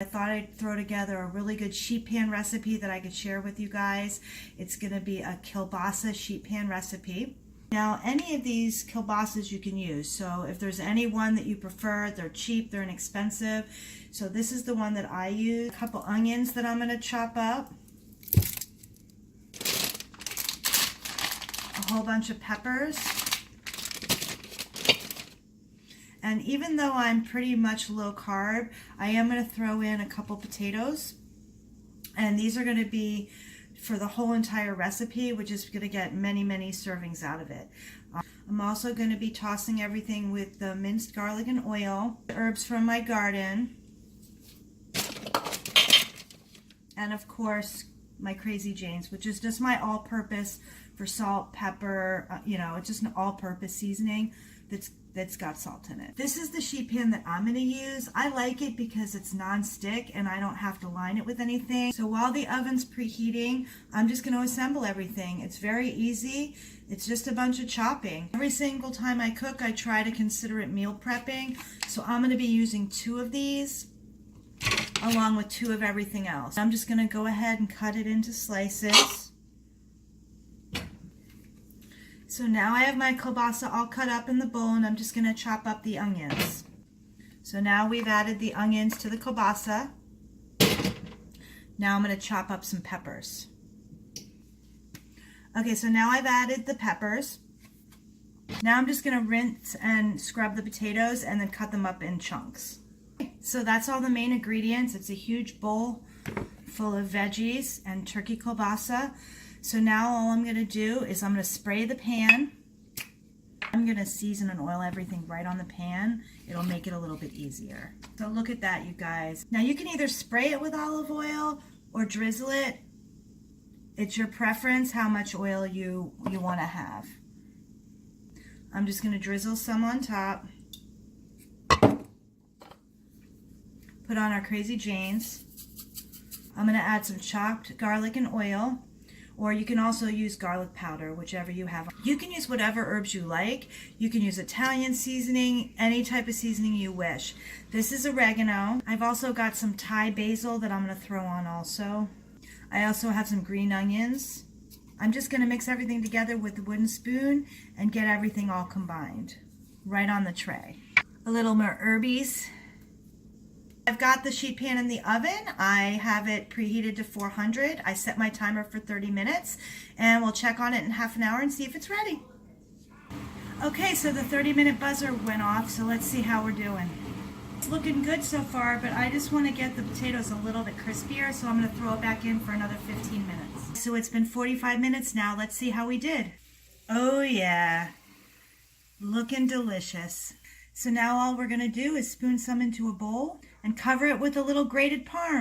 I thought I'd throw together a really good sheet pan recipe that I could share with you guys. It's going to be a kielbasa sheet pan recipe. Now, any of these kielbasas you can use. So if there's any one that you prefer, they're cheap, they're inexpensive. So this is the one that I use. A couple onions that I'm going to chop up. A whole bunch of peppers. And even though I'm pretty much low carb, I am going to throw in a couple potatoes. And these are going to be for the whole entire recipe, which is going to get many, many servings out of it. I'm also going to be tossing everything with the minced garlic and oil, herbs from my garden, and of course my Crazy Jane's, which is just my all-purpose for salt, pepper, it's just an all-purpose seasoning that's got salt in it. This is the sheet pan that I'm going to use. I like it because it's non-stick and I don't have to line it with anything. So while the oven's preheating, I'm just going to assemble everything. It's very easy. It's just a bunch of chopping. Every single time I cook, I try to consider it meal prepping. So I'm going to be using 2 of these along with 2 of everything else. I'm just going to go ahead and cut it into slices. So now I have my kielbasa all cut up in the bowl, and I'm just going to chop up the onions. So now we've added the onions to the kielbasa. Now I'm going to chop up some peppers. Okay, so now I've added the peppers. Now I'm just going to rinse and scrub the potatoes and then cut them up in chunks. So that's all the main ingredients. It's a huge bowl full of veggies and turkey kielbasa. So now all I'm going to do is I'm going to spray the pan. I'm going to season and oil everything right on the pan. It'll make it a little bit easier. So look at that, you guys. Now you can either spray it with olive oil or drizzle it. It's your preference how much oil you want to have. I'm just going to drizzle some on top. Put on our Crazy Jane's. I'm going to add some chopped garlic and oil. Or you can also use garlic powder, whichever you have. You can use whatever herbs you like. You can use Italian seasoning, any type of seasoning you wish. This is oregano. I've also got some Thai basil that I'm going to throw on also. I also have some green onions. I'm just going to mix everything together with the wooden spoon and get everything all combined right on the tray. A little more herbies. I've got the sheet pan in the oven. I have it preheated to 400. I set my timer for 30 minutes and we'll check on it in half an hour and see if it's ready. Okay, so the 30-minute buzzer went off, so let's see how we're doing. It's looking good so far, but I just want to get the potatoes a little bit crispier, so I'm going to throw it back in for another 15 minutes. So it's been 45 minutes now. Let's see how we did. Oh yeah, looking delicious. So now all we're going to do is spoon some into a bowl and cover it with a little grated parm.